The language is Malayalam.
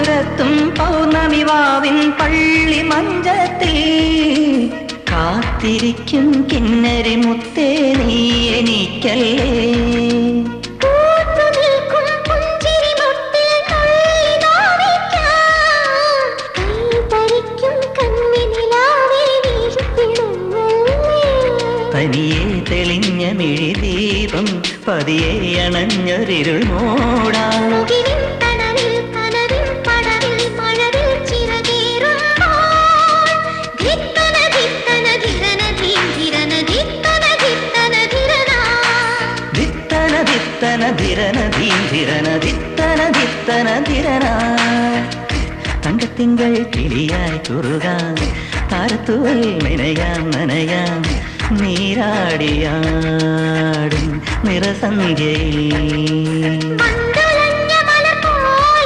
പുരത്തും പൗർണമി വാവിൻ പള്ളി മഞ്ചത്തിൽ കാത്തിരിക്കും കിന്നരി മുത്തേ നീ എനിക്കല്ലേ. തനിയെ തെളിഞ്ഞ മിഴിദീപം പതിയെ അണഞ്ഞൊരിരുൾ മൂടാം. തങ്കത്തിങ്കൾ കിളിയായി കുറുകാൻ താരത്തുവൽ നനയാം നനയാം നീരാടിയാടും നിറസന്ധ്യയിൽ.